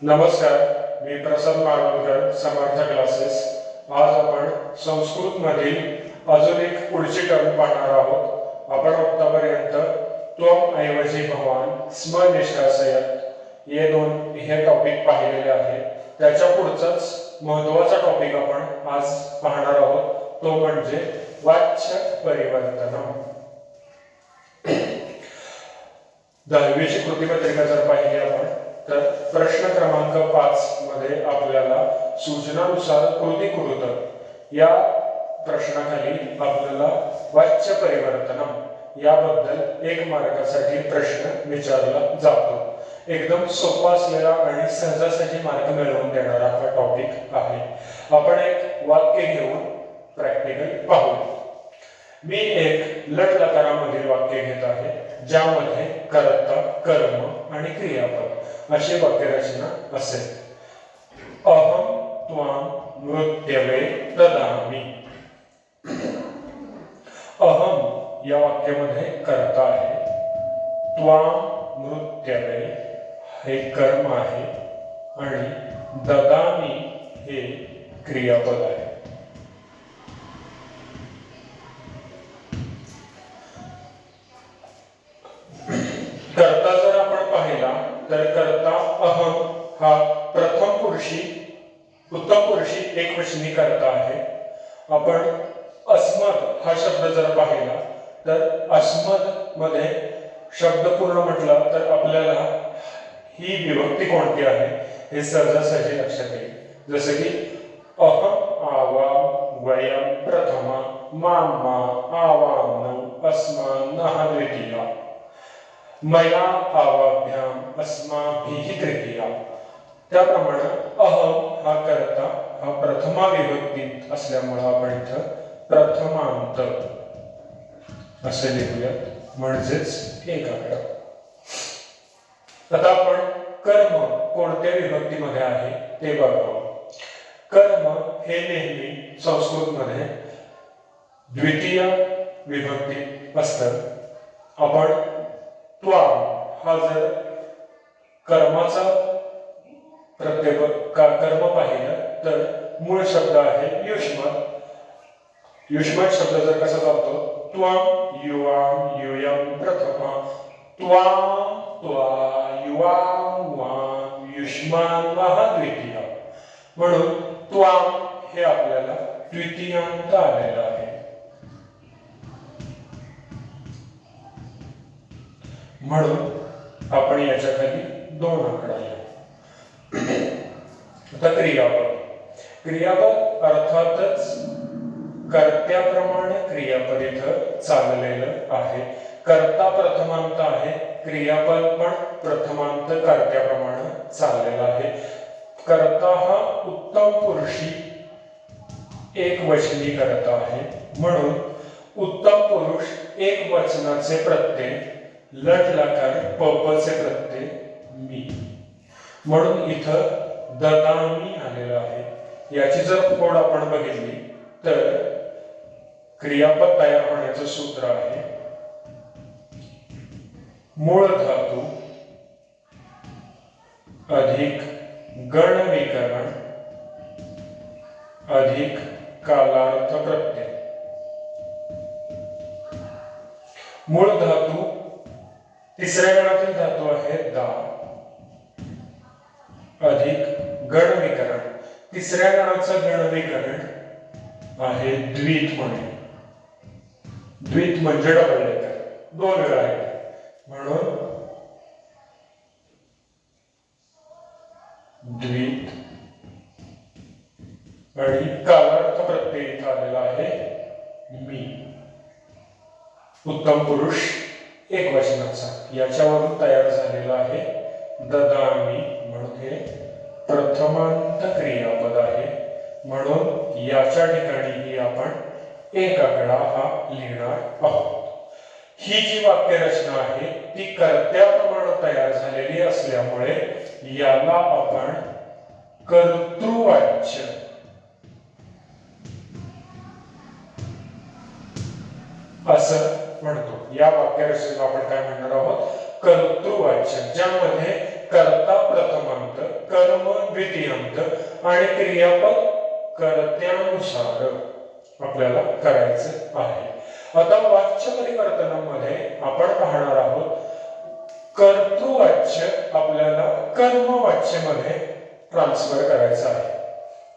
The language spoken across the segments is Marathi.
नमस्कार, मी प्रसाद माळवणकर, समर्थ क्लासेस. आज आपण संस्कृत मधील अजून एक पुढची टर्म पाहणार आहोत. आपण आतापर्यंत त्वम ऐवजी भवान, स्म निष्कासयत हे टॉपिक पाहिलेले आहे. त्याच्या पुढचाच महत्त्वाचा टॉपिक आपण आज पाहणार आहोत, तो म्हणजे वाच्य परिवर्तन. 10वीची कृतीपत्रिका जर पाहिली आपण तर प्रश्न क्रमांक 5 मध्ये आपल्याला सूचनानुसार कृती कृत या प्रश्नाखाली आपल्याला वाच्य परिवर्तन याबद्दल 1 मार्कासाठी प्रश्न विचारला जातो. एकदम सोपा असलेला आणि सहजासहजी मार्क मिळवून देणारा हा टॉपिक आहे. आपण एक वाक्य घेऊन प्रॅक्टिकल पाहू. मी एक लट लकारामधील वाक्य घेत आहे, ज्यामध्ये कर्ता, कर्म आणि क्रियापद अशी वाक्यरचना असेल. अहम त्वाम मृत्यवे ददामि. अहम या वाक्यामध्ये कर्ता आहे, त्वाम मृत्यवे हे कर्म आहे आणि ददामि हे क्रियापद आहे. कर्ता जर आपण पाहिला तर कर्ता अहम हा प्रथम पुरुषी उत्तम पुरुषी एकवचनी कर्ता आहे. आपण अस्मद हा शब्द जर पाहिला तर अस्मद मध्ये शब्द पूर्ण म्हटला तर आपल्याला ही विभक्ती कोणती आहे हे सहजासहजी लक्षात येईल. जसे की अहम आवाम वयम प्रथमा मामा आवाम अस्मान्नः द्वितीया मया आवाभ्याम अस्माभिः तृतीया. त्याप्रमाणे अहम हा कर्ता हा प्रथमा विभक्तीत असल्यामुळे आपण इथं प्रथमांत असे लिहूयात, म्हणजेच एक आकडा. आता आपण कर्म कोणत्या विभक्तीमध्ये आहे ते बघावं. कर्म हे नेहमी संस्कृतमध्ये द्वितीय विभक्ती असतं. आपण त्वाम हा जर कर्माचा कर्म पाहिलं तर मूळ शब्द आहे युष्मत. युष्मत शब्द जर कसा चालतो, त्वम युवाम युयम प्रथमा त्वाम त्वा युवाम वाम युष्मान वः द्वितीय. म्हणून त्वाम हे आपल्याला द्वितीयांत आलेलं आहे. म्हणून आपण याच्या खाली 2 आकडा लिहू. आता क्रियापद. क्रियापद अर्थातच कर्त्याप्रमाणे क्रियापद इथं चाललेलं आहे. कर्ता प्रथमांत आहे, क्रियापद पण प्रथमांत कर्त्याप्रमाणे चाललेला आहे. कर्ता हा उत्तम पुरुषी एकवचनी कर्ता आहे. म्हणून उत्तम पुरुष एक वचनाचे प्रत्यय लट लकार पपचे प्रत्यय मी, म्हणून इथं ददामी आलेलं आहे. याची जर फोड आपण बघितली तर क्रियापद तयार होण्याचं सूत्र आहे मूळ धातू अधिक गण विकरण अधिक कालार्थ प्रत्यय. मूळ धातू तिसऱ्या गणातील धातू आहे दा अधिक गण विकरण. तिसऱ्या गणाचं गण विकरण आहे द्वित म्हणून. द्वित म्हणजे डबल लेटर, 2 वेळा आहे. म्हणून द्वित आणि कालार्थ प्रत्यय इथं आलेला आहे मी. उत्तम पुरुष एक वचनाचा याच्यावरून तयार झालेला आहे ददामी, म्हणून हे प्रथमांत क्रियापद आहे. म्हणून याच्या ठिकाणी आपण एक आकडा हा लिहिणार आहोत. ही जी वाक्यरचना आहे ती कर्त्याप्रमाणे तयार झालेली असल्यामुळे याला आपण कर्तृवाच्य असं म्हणतो. या वाक्यरचनेला आपण काय म्हणणार आहोत, कर्तृवाच्य, ज्यामध्ये कर्ता प्रथमांत, कर्म द्वितीयांत आणि क्रियापद कर्त्यानुसार आपल्याला करायचं आहे. आता वाच्य परिवर्तनामध्ये आपण पाहणार आहोत कर्तृवाच्य आपल्याला कर्मवाच्य मध्ये ट्रान्सफर करायचं आहे.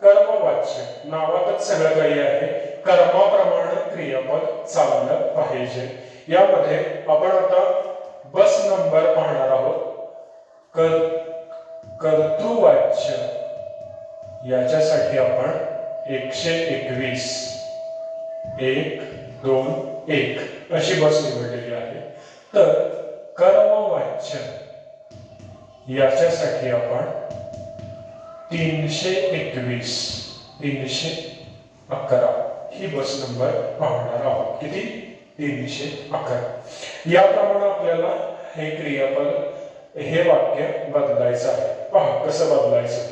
कर्मवाच्य नावातच सगळं काही आहे, कर्माप्रमाणे क्रियापद चाललं पाहिजे. यामध्ये आपण आता बस नंबर पाहणार आहोत. कर्तृवाच्य याच्यासाठी आपण 121 1 2 1 अशी बस निवडलेली आहे. तर कर्मवाच्य याच्यासाठी आपण 321 311 ही बस नंबर पाहणार आहोत. किती? 311. याप्रमाणे आपल्याला हे क्रियापद हे वाक्य बदलायचं आहे. पहा कसं बदलायचं.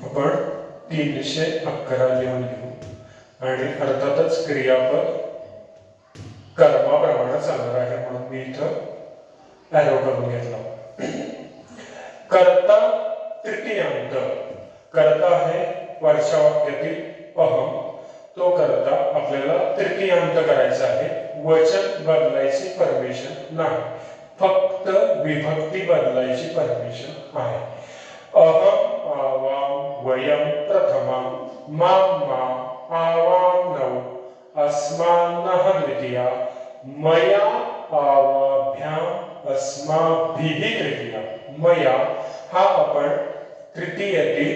आपण 311 लिहून घेऊ आणि अर्थातच क्रियापद कर्माप्रमाणे चालणार आहे म्हणून मी इथं एरो करून घेतला. कर्ता तृतीयांत. कर्ता आहे वरच्या वाक्यातील अहम. तो कर्ता आपल्याला तृतीयांत करायचा आहे. वचन बदलायची परमिशन नाही, फक्त विभक्ती बदलायची परमिशन आहे. अहम आवाम वयम प्रथमा माम मा आवाम नौ अस्मान्नः द्वितीया मया आवाभ्याम अस्माभिः तृतीया. मया हा आपण तृतीयतील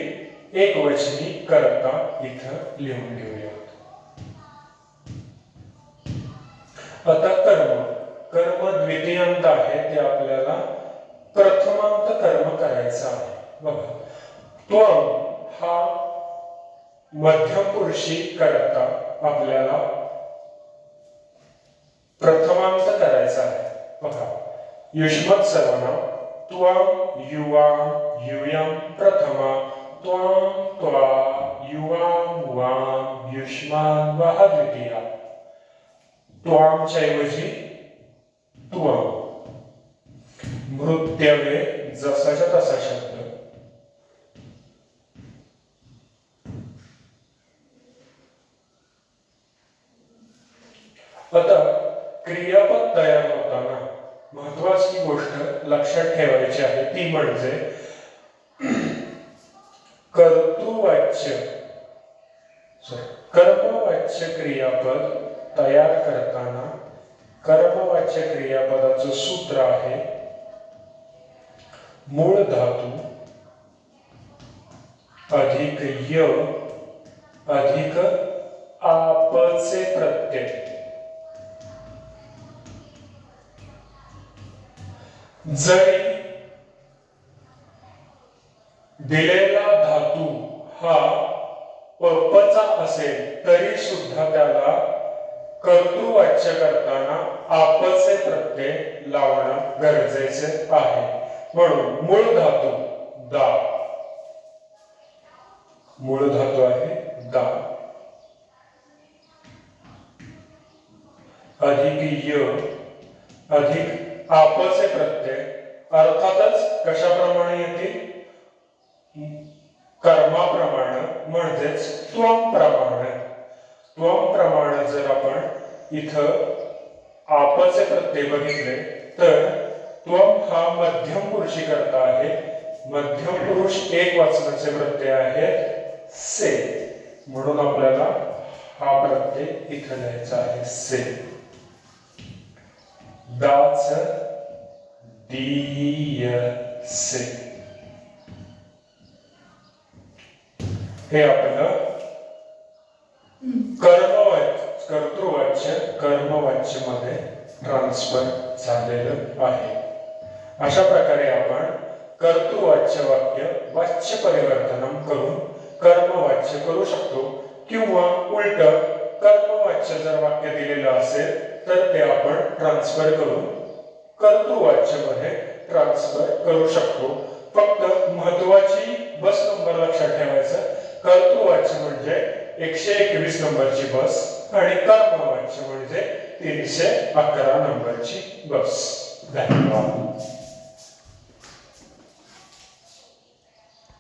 एकवचनी कर्ता इथं लिहून घेऊया. आता कर्म. कर्म द्वितीयांत आहे ते आपल्याला प्रथमांत कर्म करायचं आहे. बघा, त्वम हा मध्यम पुरुषी कर्ता आपल्याला प्रथमांत करायचा आहे. बघा, युष्मत सर्वनाम त्वम युवाम युयम प्रथमा त्वम त्वा युवाम वाम युष्मान वह द्वितीया. त्वामच्या ऐवजी त्वम. मृत्यवे जसाच्या तसा शब्द. आता क्रियापद तयार होताना महत्वाची गोष्ट लक्षात ठेवायची आहे ती म्हणजे कर्मवाच्य क्रियापद तयार करताना कर्मवाच्य क्रियापदाचं सूत्र आहे मूळ धातू अधिक य अधिक आपचे प्रत्यय. जरी दिलेला धातू हा पचा असेल तरी सुद्धा त्याला कर्तृवाच्य करताना आपचे प्रत्यय लावणं गरजेचे आहे. म्हणून मूळ धातू दा. मूळ धातू आहे दा अधिक य अधिक आपचे प्रत्यय. अर्थातच कशाप्रमाणे येतील? कर्माप्रमाणे म्हणजेच त्वम प्रमाणे. त्वम प्रमाणे जर आपण इथं आपचे प्रत्यय बघितले तर त्वम हा मध्यम पुरुषी कर्ता आहे. मध्यम पुरुष एक वचनाचे प्रत्यय आहेत से. म्हणून आपल्याला हा प्रत्यय इथं लिहायचा आहे से. दाच दीय से. हे आपलं कर्तृवाच्य कर्मवाच्य मध्ये ट्रान्सफर झालेलं आहे. अशा प्रकारे आपण कर्तृवाच्य वाक्य वाच्य परिवर्तन करून कर्मवाच्य करू शकतो. किंवा उलट कर्मवाच्य जर वाक्य दिलेलं असेल तर ते आपण ट्रान्सफर करून कर्तृवाच्य मध्ये ट्रान्सफर करू शकतो. फक्त महत्वाची बस नंबर लक्षात ठेवायचा. कर्तृवाच्य म्हणजे 121 नंबरची बस आणि कर्मवाच्य म्हणजे 311 नंबरची बस. धन्यवाद.